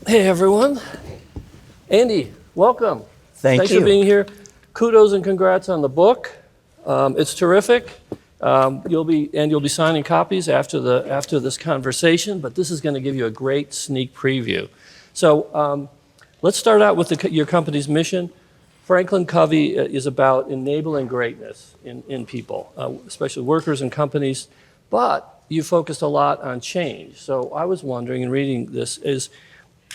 Hey everyone. Andy, welcome. Thanks for being here. Kudos and congrats on the book. It's terrific. You'll be signing copies after this conversation, but this is going to give you a great sneak preview. So let's start out with your company's mission. FranklinCovey is about enabling greatness in people, especially workers and companies, but you focused a lot on change. So I was wondering in reading this,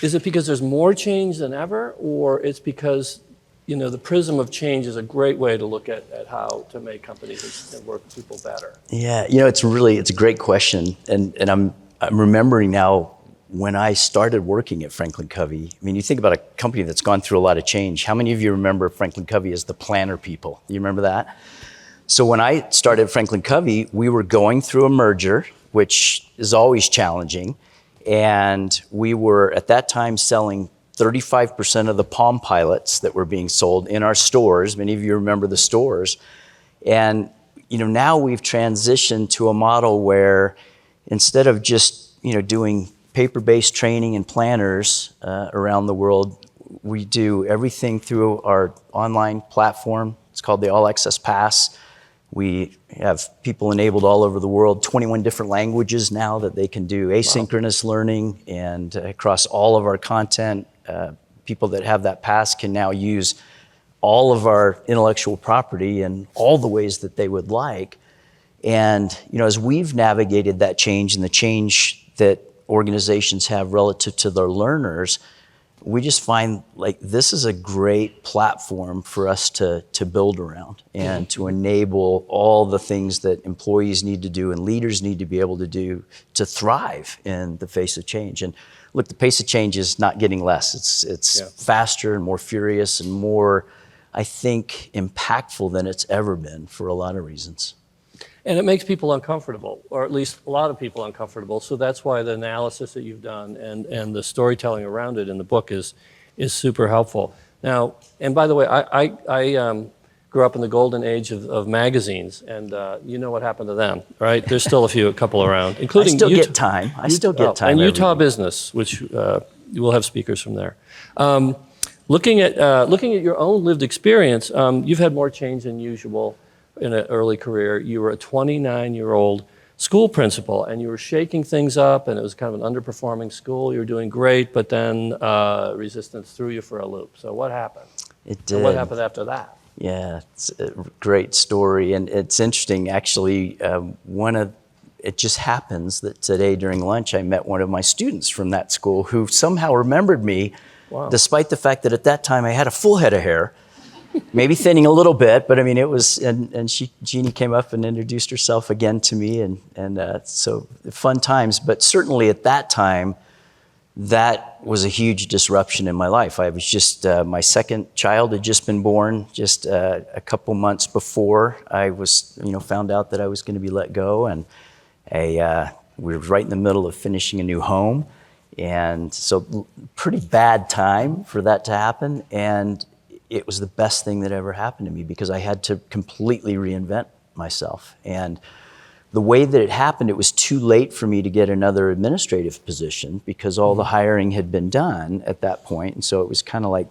is it because there's more change than ever, or it's because the prism of change is a great way to look at how to make companies and work people better? Yeah, it's a great question, and I'm remembering now when I started working at FranklinCovey. I mean, you think about a company that's gone through a lot of change. How many of you remember FranklinCovey as the planner people? You remember that? So when I started FranklinCovey, we were going through a merger, which is always challenging. And we were, at that time, selling 35% of the Palm Pilots that were being sold in our stores. Many of you remember the stores. And now we've transitioned to a model where instead of just doing paper-based training and planners around the world, we do everything through our online platform. It's called the All Access Pass. We have people enabled all over the world, 21 different languages now that they can do asynchronous learning, and across all of our content, people that have that pass can now use all of our intellectual property in all the ways that they would like. And as we've navigated that change and the change that organizations have relative to their learners, we just find like this is a great platform for us to build around and to enable all the things that employees need to do and leaders need to be able to do to thrive in the face of change. And look, the pace of change is not getting less. It's faster and more furious and more, I think, impactful than it's ever been for a lot of reasons. And it makes people uncomfortable, or at least a lot of people uncomfortable. So that's why the analysis that you've done and the storytelling around it in the book is super helpful. Now, and by the way, I grew up in the golden age of magazines, and you know what happened to them, right? There's still a couple around, including I still get time. And Utah Business, which we'll have speakers from there. Looking at your own lived experience, you've had more change than usual. In an early career, you were a 29-year-old school principal, and you were shaking things up, and it was kind of an underperforming school. You were doing great, but then resistance threw you for a loop. So what happened? It did. And what happened after that? Yeah, it's a great story, and it's interesting, actually. It just happens that today during lunch, I met one of my students from that school who somehow remembered me, despite the fact that at that time I had a full head of hair. Maybe thinning a little bit, but I mean, it was, and Jeannie came up and introduced herself again to me, and so fun times. But certainly at that time, that was a huge disruption in my life. I was just, my second child had just been born just a couple months before I was, found out that I was going to be let go, and we were right in the middle of finishing a new home, and so pretty bad time for that to happen, and it was the best thing that ever happened to me because I had to completely reinvent myself. And the way that it happened, it was too late for me to get another administrative position because all the hiring had been done at that point. And so it was kind of like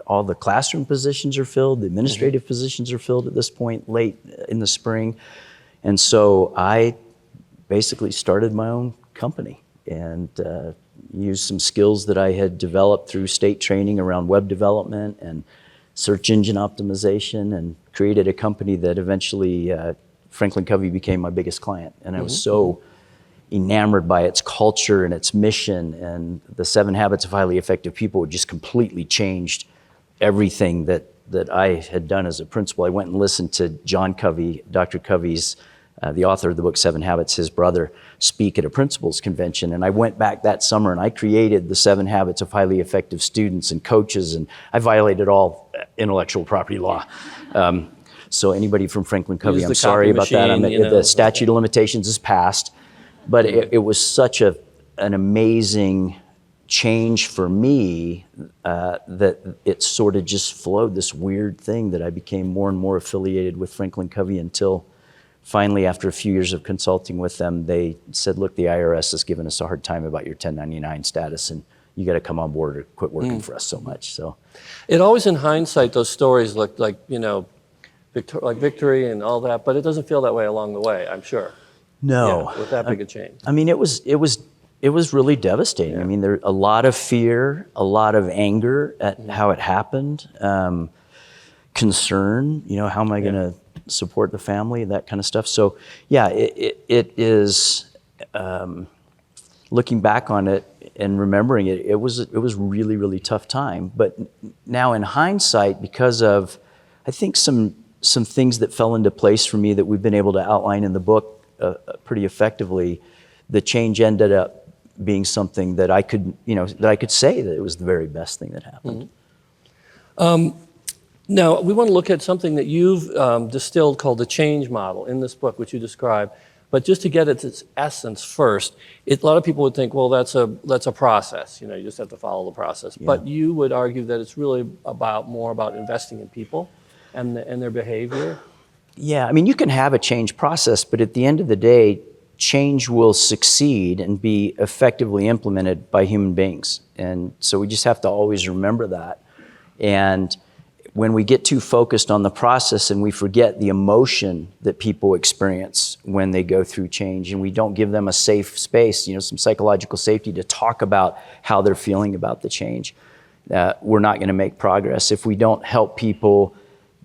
all the classroom positions are filled, the administrative positions are filled at this point late in the spring. And so I basically started my own company and used some skills that I had developed through state training around web development and search engine optimization, and created a company that eventually FranklinCovey became my biggest client. And I was so enamored by its culture and its mission, and the 7 Habits of Highly Effective People just completely changed everything that I had done as a principal. I went and listened to John Covey, Dr. Covey's, the author of the book 7 Habits, his brother, speak at a principals convention. And I went back that summer and I created the 7 Habits of Highly Effective Students and Coaches, and I violated all intellectual property law. So anybody from FranklinCovey, I'm sorry about that. The statute of limitations is passed, but it was such an amazing change for me that it sort of just flowed, this weird thing that I became more and more affiliated with FranklinCovey until finally, after a few years of consulting with them, they said, look, the IRS has given us a hard time about your 1099 status, and you got to come on board or quit working for us so much. So It always, in hindsight, those stories look like, like victory and all that, but it doesn't feel that way along the way, I'm sure. no, With that big a change. I mean, it was really devastating. I mean, there a lot of fear, a lot of anger at how it happened, concern. How am I going to support the family? That kind of stuff. So, yeah, it is. Looking back on it and remembering it, it was really, really tough time. But now in hindsight, because of, I think some things that fell into place for me that we've been able to outline in the book pretty effectively, the change ended up being something that I could say that it was the very best thing that happened. Now, we want to look at something that you've distilled called the change model in this book, which you describe. But just to get at its essence first, a lot of people would think, well, that's a process. You just have to follow the process. Yeah. But you would argue that it's really more about investing in people and their behavior. Yeah, I mean, you can have a change process, but at the end of the day, change will succeed and be effectively implemented by human beings. And so we just have to always remember that. And when we get too focused on the process and we forget the emotion that people experience when they go through change, and we don't give them a safe space, some psychological safety to talk about how they're feeling about the change, we're not going to make progress. If we don't help people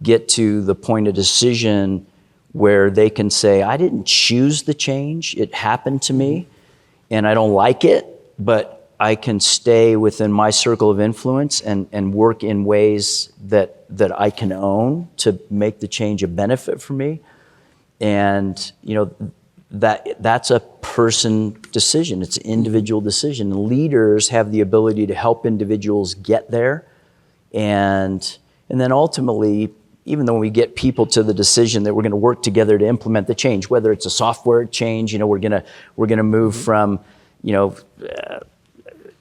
get to the point of decision where they can say, I didn't choose the change, it happened to me, and I don't like it, but I can stay within my circle of influence and work in ways that I can own to make the change a benefit for me. And that's a person decision. It's an individual decision. Leaders have the ability to help individuals get there. And then ultimately, even though we get people to the decision that we're going to work together to implement the change, whether it's a software change, we're going to move from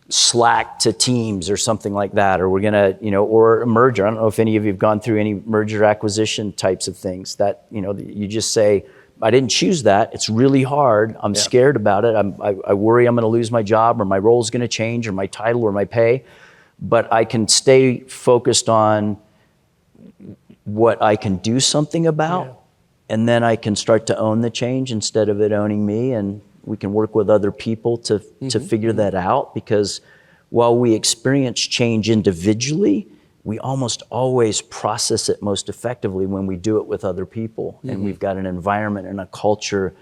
Slack to Teams or something like that, or we're gonna, or a merger. I don't know if any of you have gone through any merger acquisition types of things that, you just say, I didn't choose that. It's really hard. I'm scared about it. I worry I'm gonna lose my job, or my role's gonna change, or my title, or my pay. But I can stay focused on what I can do something about, and then I can start to own the change instead of it owning me. And we can work with other people to figure that out, because while we experience change individually, we almost always process it most effectively when we do it with other people. And we've got an environment and a culture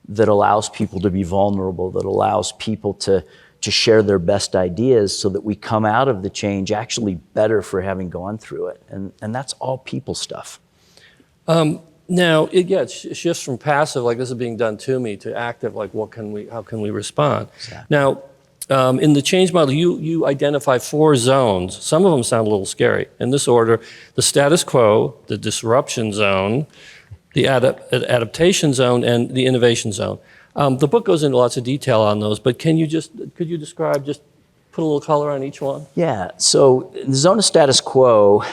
that allows people to be vulnerable, that allows people to share their best ideas, so that we come out of the change actually better for having gone through it. And that's all people stuff. Now, it shifts from passive, like this is being done to me, to active, like how can we respond? Exactly. Now, in the change model, you identify 4 zones. Some of them sound a little scary. In this order: the status quo, the disruption zone, the adaptation zone, and the innovation zone. The book goes into lots of detail on those, but could you describe, just put a little color on each one? Yeah, so the zone of status quo,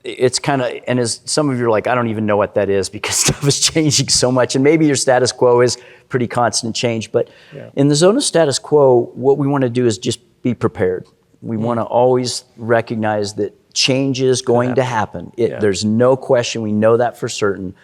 it's kind of, and as some of you are like, I don't even know what that is, because stuff is changing so much, and maybe your status quo is pretty constant change, but in the zone of status quo, what we want to do is just be prepared. We want to always recognize that change is going to happen. There's no question, we know that for certain,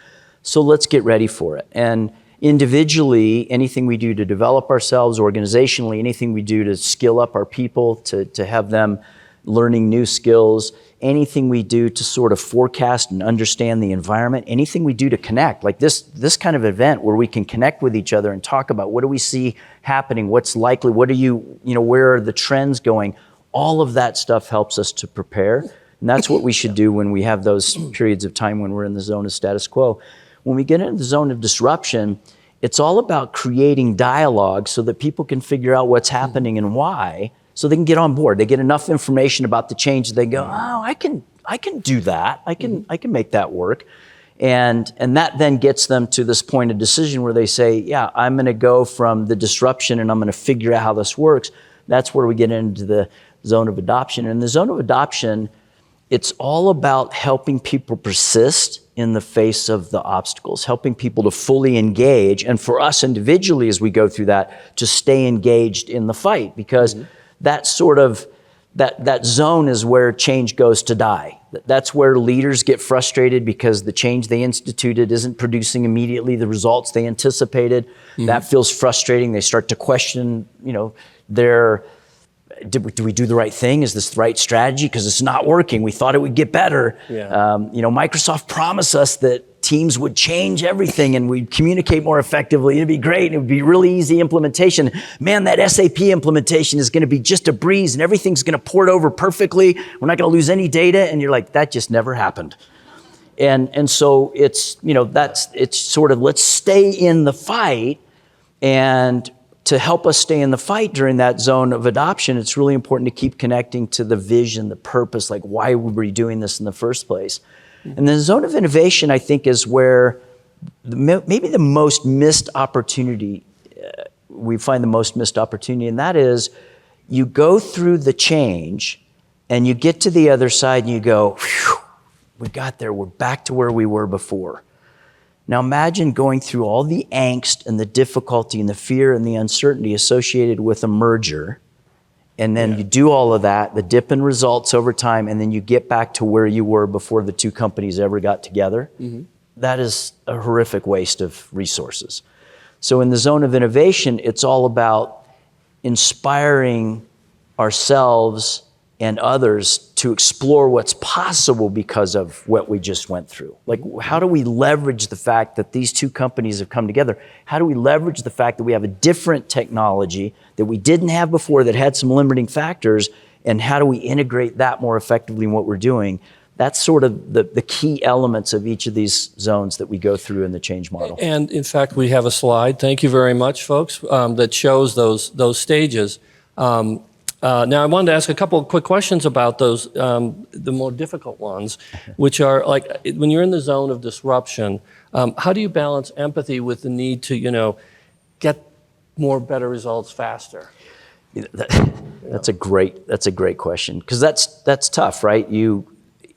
so let's get ready for it. And individually, anything we do to develop ourselves, organizationally, anything we do to skill up our people, to have them learning new skills, anything we do to sort of forecast and understand the environment, anything we do to connect, like this kind of event where we can connect with each other and talk about what do we see happening, what's likely, where are the trends going, all of that stuff helps us to prepare. And that's what we should do when we have those periods of time when we're in the zone of status quo. When we get into the zone of disruption, it's all about creating dialogue so that people can figure out what's happening and why, so they can get on board. They get enough information about the change that they go, oh, I can do that. I can make that work. And that then gets them to this point of decision where they say, yeah, I'm gonna go from the disruption and I'm gonna figure out how this works. That's where we get into the zone of adoption. And in the zone of adoption, it's all about helping people persist in the face of the obstacles, helping people to fully engage, and for us individually as we go through that, to stay engaged in the fight, because that sort of, that zone is where change goes to die. That's where leaders get frustrated because the change they instituted isn't producing immediately the results they anticipated. That feels frustrating. They start to question, do we do the right thing? Is this the right strategy? Because it's not working. We thought it would get better. Yeah. Microsoft promised us that Teams would change everything and we'd communicate more effectively. It'd be great. And it would be really easy implementation. Man, that SAP implementation is going to be just a breeze and everything's going to port over perfectly. We're not going to lose any data. And you're like, that just never happened. And so it's, it's sort of, let's stay in the fight. And to help us stay in the fight during that zone of adoption, it's really important to keep connecting to the vision, the purpose, like why were we doing this in the first place? And the zone of innovation, I think, is where maybe the most missed opportunity, we find the most missed opportunity, and that is you go through the change and you get to the other side and you go, phew, we got there, we're back to where we were before. Now imagine going through all the angst and the difficulty and the fear and the uncertainty associated with a merger, and then you do all of that, the dip in results over time, and then you get back to where you were before the two companies ever got together. That is a horrific waste of resources. So in the zone of innovation, it's all about inspiring ourselves and others to explore what's possible because of what we just went through. Like, how do we leverage the fact that these two companies have come together? How do we leverage the fact that we have a different technology that we didn't have before that had some limiting factors, and how do we integrate that more effectively in what we're doing? That's sort of the key elements of each of these zones that we go through in the change model. And in fact, we have a slide, thank you very much, folks, that shows those stages. Now, I wanted to ask a couple of quick questions about those, the more difficult ones, which are like when you're in the zone of disruption, how do you balance empathy with the need to, get better results faster? That's a great question, because that's tough, right?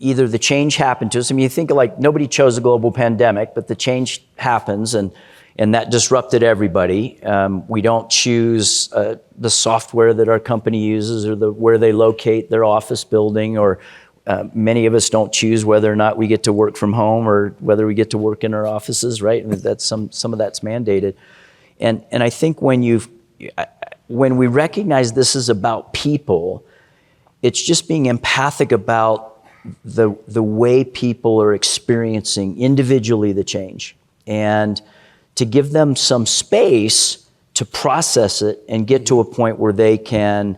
Either the change happened to us. I mean, you think like nobody chose a global pandemic, but the change happens and that disrupted everybody. We don't choose the software that our company uses or where they locate their office building, or many of us don't choose whether or not we get to work from home or whether we get to work in our offices, right? And that's some of that's mandated. And I think when we recognize this is about people, it's just being empathic about the way people are experiencing individually the change, and to give them some space to process it and get to a point where they can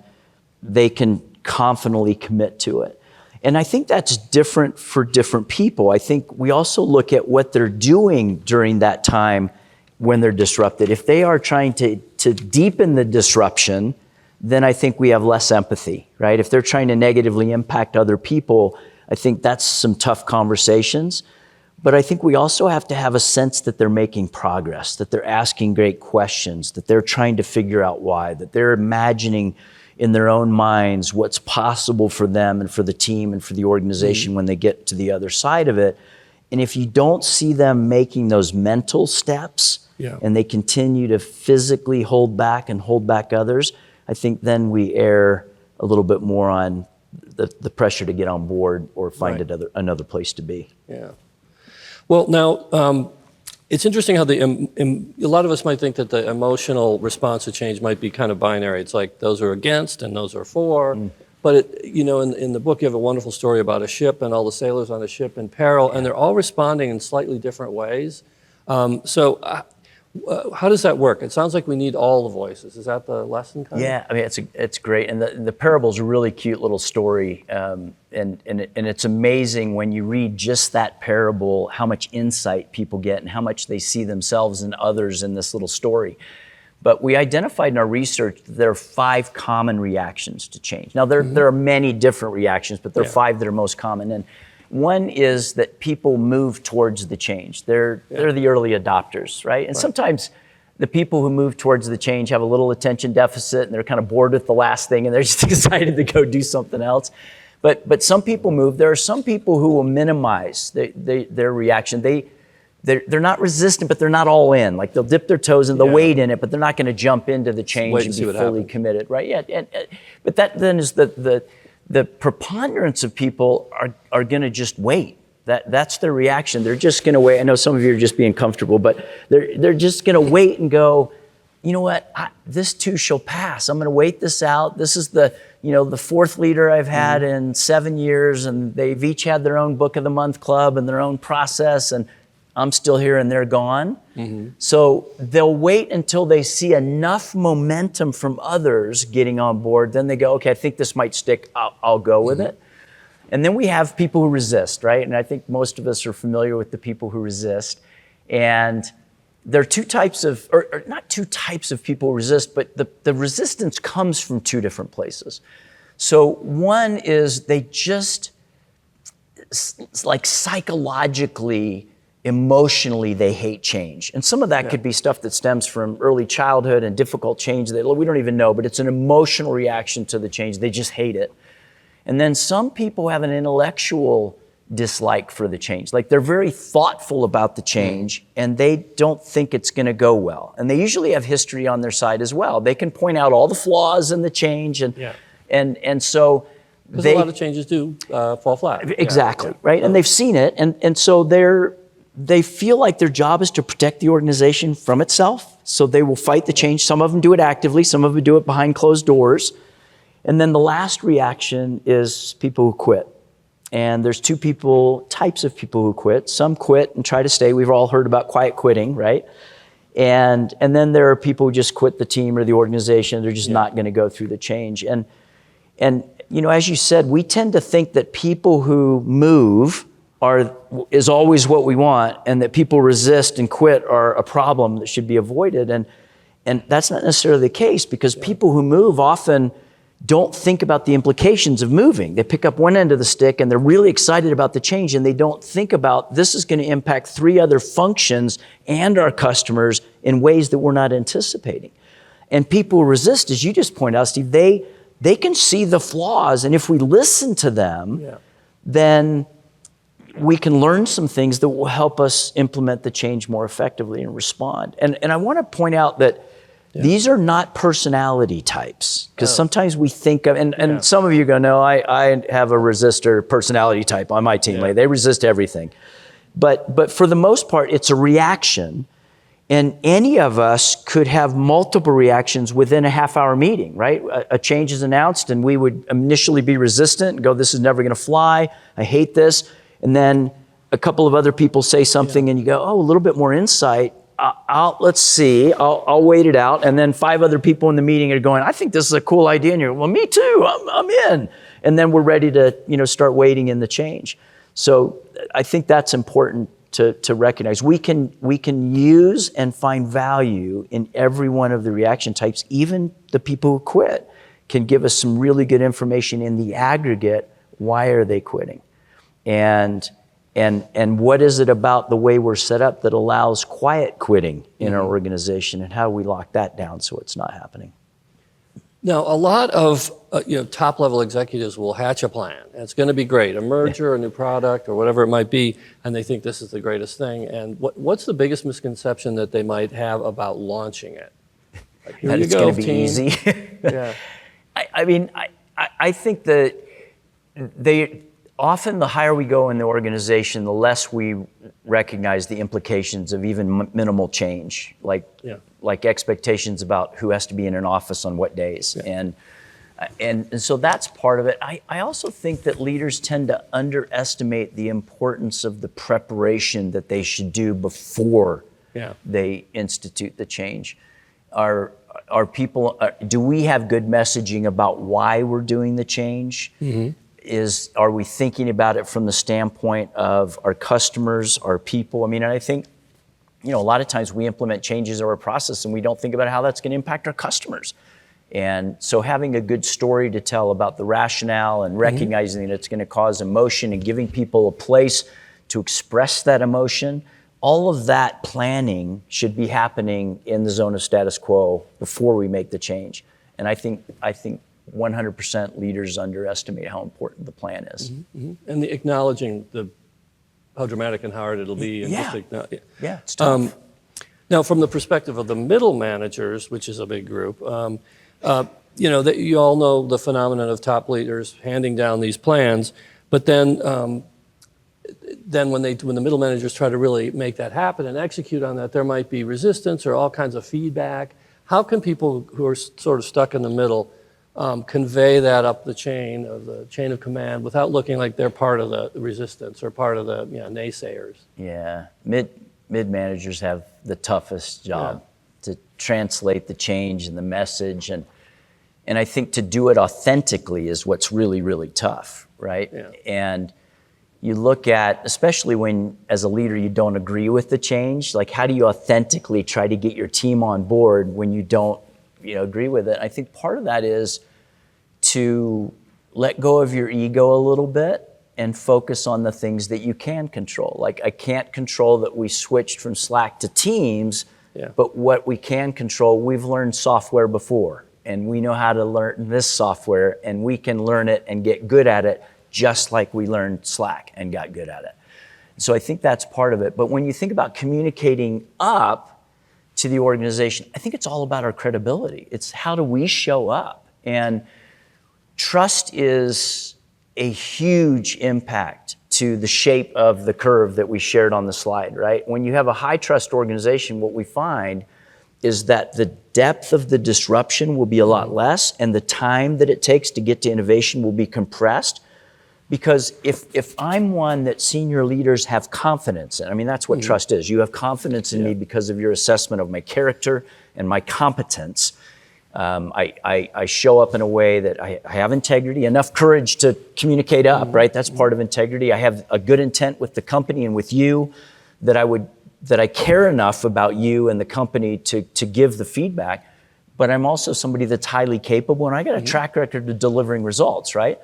confidently commit to it. And I think that's different for different people. I think we also look at what they're doing during that time when they're disrupted. If they are trying to deepen the disruption, then I think we have less empathy, right? If they're trying to negatively impact other people, I think that's some tough conversations. But I think we also have to have a sense that they're making progress, that they're asking great questions, that they're trying to figure out why, that they're imagining in their own minds what's possible for them and for the team and for the organization when they get to the other side of it. And if you don't see them making those mental steps and they continue to physically hold back others, I think then we err a little bit more on the pressure to get on board or find another place to be. Yeah. Well, now, it's interesting how a lot of us might think that the emotional response to change might be kind of binary. It's like those are against and those are for. But, in the book, you have a wonderful story about a ship and all the sailors on a ship in peril, and they're all responding in slightly different ways. How does that work? It sounds like we need all the voices. Is that the lesson? Yeah, I mean, it's great. And the parable's a really cute little story. And it's amazing when you read just that parable, how much insight people get and how much they see themselves and others in this little story. But we identified in our research that there are 5 common reactions to change. Now, there are many different reactions, but there are 5 that are most common. And one is that people move towards the change. They're the early adopters, right? And sometimes the people who move towards the change have a little attention deficit and they're kind of bored with the last thing and they're just excited to go do something else. But some people move. There are some people who will minimize their reaction. they're not resistant, but they're not all in. Like they'll dip their toes and they'll wade in it, but they're not going to jump into the change and be fully committed, right? Yeah, but that then is the preponderance of people are going to just wait. That's their reaction. They're just going to wait. I know some of you are just being comfortable, but they're just going to wait and go, you know what? This too shall pass. I'm going to wait this out. This is the fourth leader I've had in 7 years, and they've each had their own book of the month club and their own process, and I'm still here and they're gone. So they'll wait until they see enough momentum from others getting on board. Then they go, okay, I think this might stick. I'll go with it. And then we have people who resist, right? And I think most of us are familiar with the people who resist. And there are two types of, or not two types of people who resist, but the resistance comes from two different places. So one is they just, like psychologically, emotionally, they hate change. And some of that could be stuff that stems from early childhood and difficult change that we don't even know, but it's an emotional reaction to the change. They just hate it. And then some people have an intellectual dislike for the change. Like they're very thoughtful about the change and they don't think it's going to go well. And they usually have history on their side as well. They can point out all the flaws in the change and so because a lot of changes do fall flat. Exactly, right? And they've seen it and so they feel like their job is to protect the organization from itself. So they will fight the change. Some of them do it actively. Some of them do it behind closed doors. And then the last reaction is people who quit. And there's two types of people who quit. Some quit and try to stay. We've all heard about quiet quitting, right? And then there are people who just quit the team or the organization. They're just not going to go through the change. And as you said, we tend to think that people who move is always what we want, and that people resist and quit are a problem that should be avoided. And that's not necessarily the case, because people who move often don't think about the implications of moving. They pick up one end of the stick and they're really excited about the change, and they don't think about this is going to impact 3 other functions and our customers in ways that we're not anticipating. And people who resist, as you just pointed out, Steve, they can see the flaws, and if we listen to them, then we can learn some things that will help us implement the change more effectively and respond. And I want to point out that these are not personality types, because sometimes we think of, and some of you go, no, I have a resistor personality type on my team. Like, they resist everything. But for the most part, it's a reaction. And any of us could have multiple reactions within a half-hour meeting, right? A change is announced and we would initially be resistant and go, this is never going to fly. I hate this. And then a couple of other people say something and you go, oh, a little bit more insight. Let's see, I'll wait it out. And then 5 other people in the meeting are going, I think this is a cool idea. And you're, well, me too, I'm in. And then we're ready to start waiting in the change. So I think that's important to recognize. We can use and find value in every one of the reaction types. Even the people who quit can give us some really good information in the aggregate. Why are they quitting? And what is it about the way we're set up that allows quiet quitting in our organization, and how do we lock that down so it's not happening? Now, a lot of top-level executives will hatch a plan. It's going to be great, a merger, a new product, or whatever it might be, and they think this is the greatest thing. And what's the biggest misconception that they might have about launching it? Like, here that you it's go, going to be team. easy. I think that often the higher we go in the organization, the less we recognize the implications of even minimal change, like expectations about who has to be in an office on what days. And so that's part of it. I also think that leaders tend to underestimate the importance of the preparation that they should do before they institute the change. Do we have good messaging about why we're doing the change? Are we thinking about it from the standpoint of our customers, our people? And I think, a lot of times we implement changes or a process and we don't think about how that's going to impact our customers. And so having a good story to tell about the rationale and recognizing that it's going to cause emotion and giving people a place to express that emotion, all of that planning should be happening in the zone of status quo before we make the change. And I think 100% leaders underestimate how important the plan is. And acknowledging the how dramatic and hard it'll be. And Yeah. Yeah, it's tough. Now, from the perspective of the middle managers, which is a big group, you know, that you all know the phenomenon of top leaders handing down these plans, but then when the middle managers try to really make that happen and execute on that, there might be resistance or all kinds of feedback. How can people who are sort of stuck in the middle convey that up the chain of command without looking like they're part of the resistance or part of the naysayers? Yeah, mid managers have the toughest job to translate the change and the message, and I think to do it authentically is what's really, really tough, right? Yeah. And you look at, especially when as a leader you don't agree with the change, like how do you authentically try to get your team on board when you don't agree with it? I think part of that is to let go of your ego a little bit and focus on the things that you can control. Like I can't control that we switched from Slack to Teams, but what we can control, we've learned software before and we know how to learn this software and we can learn it and get good at it just like we learned Slack and got good at it. So I think that's part of it. But when you think about communicating up to the organization, I think it's all about our credibility. It's how do we show up? And trust is a huge impact to the shape of the curve that we shared on the slide, right? When you have a high trust organization, what we find is that the depth of the disruption will be a lot less and the time that it takes to get to innovation will be compressed. Because if I'm one that senior leaders have confidence in, I mean, that's what trust is. You have confidence in me because of your assessment of my character and my competence. I show up in a way that I have integrity, enough courage to communicate up, right? That's part of integrity. I have a good intent with the company and with you that I care enough about you and the company to give the feedback. But I'm also somebody that's highly capable and I got a track record of delivering results, right?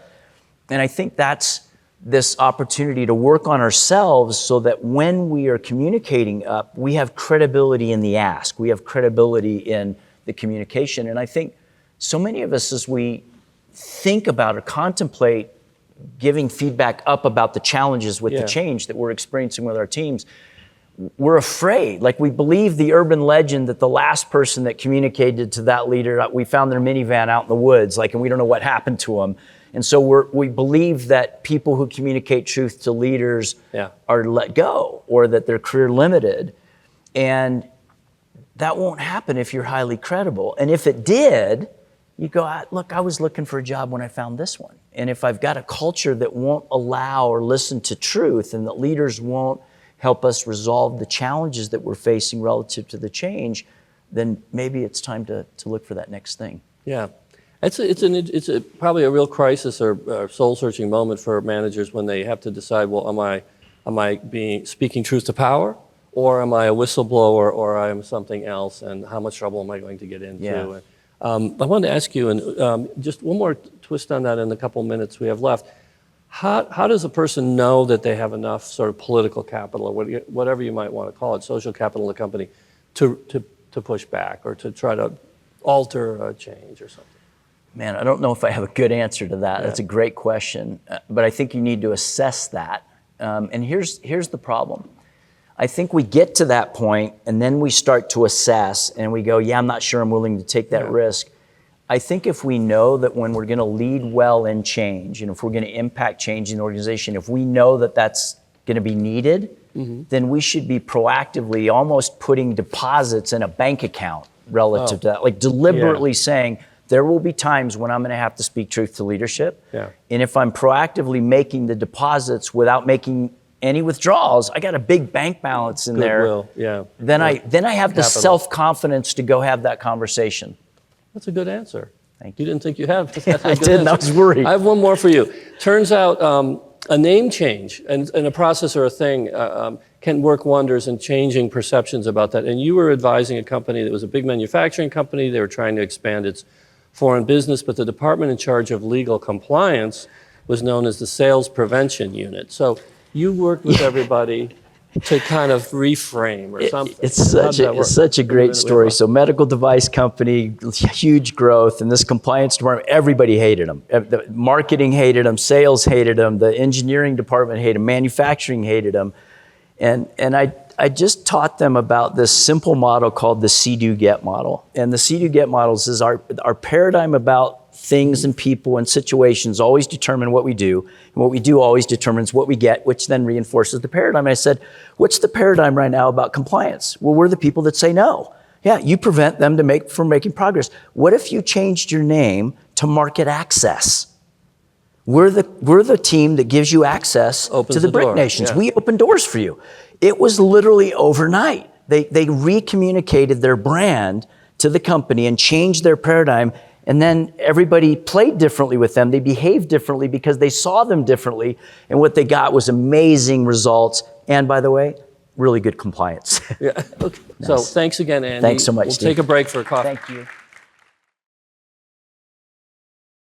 And I think that's this opportunity to work on ourselves so that when we are communicating up, we have credibility in the ask. We have credibility in the communication. And I think so many of us, as we think about or contemplate giving feedback up about the challenges with the change that we're experiencing with our teams, we're afraid. Like we believe the urban legend that the last person that communicated to that leader, we found their minivan out in the woods, like, and we don't know what happened to them. And so we believe that people who communicate truth to leaders are let go or that they're career limited. And that won't happen if you're highly credible. And if it did, you go, look, I was looking for a job when I found this one. And if I've got a culture that won't allow or listen to truth and that leaders won't help us resolve the challenges that we're facing relative to the change, then maybe it's time to look for that next thing. Yeah. It's probably a real crisis or soul-searching moment for managers when they have to decide, well, am I speaking truth to power, or am I a whistleblower, or I am something else, and how much trouble am I going to get into? Yeah. And, I wanted to ask you, and just one more twist on that in the couple minutes we have left. How does a person know that they have enough sort of political capital, or whatever you might want to call it, social capital in the company, to push back or to try to alter a change or something? Man, I don't know if I have a good answer to that. That's a great question, but I think you need to assess that. And here's the problem. I think we get to that point and then we start to assess and we go, I'm not sure I'm willing to take that risk. I think if we know that when we're going to lead well in change and if we're going to impact change in the organization, if we know that that's going to be needed, then we should be proactively almost putting deposits in a bank account relative to that, like deliberately saying, there will be times when I'm going to have to speak truth to leadership. Yeah. And if I'm proactively making the deposits without making any withdrawals, I got a big bank balance in there. Then I have the self-confidence to go have that conversation. That's a good answer. Thank you. You didn't think you had? I didn't. I was worried. I have one more for you. Turns out a name change and a process or a thing can work wonders in changing perceptions about that. And you were advising a company that was a big manufacturing company. They were trying to expand its foreign business, but the department in charge of legal compliance was known as the Sales Prevention Unit. So you worked with everybody to kind of reframe or something? It's such a great story. So medical device company, huge growth, and this compliance department, everybody hated them. The marketing hated them, sales hated them, the engineering department hated them, manufacturing hated them. And I just taught them about this simple model called the see-do-get model. And the see-do-get model is our paradigm about things and people and situations always determine what we do, and what we do always determines what we get, which then reinforces the paradigm. And I said, what's the paradigm right now about compliance? Well, we're the people that say no. Yeah, you prevent them from making progress. What if you changed your name to market access? We're the team that gives you access to the BRIC nations. Yeah. We open doors for you. It was literally overnight. They recommunicated their brand to the company and changed their paradigm. And then everybody played differently with them. They behaved differently because they saw them differently. And what they got was amazing results. And by the way, really good compliance. Yeah. Okay. Nice. So thanks again, Andy. Thanks so much, We'll Steve. take a break for a coffee. Thank you.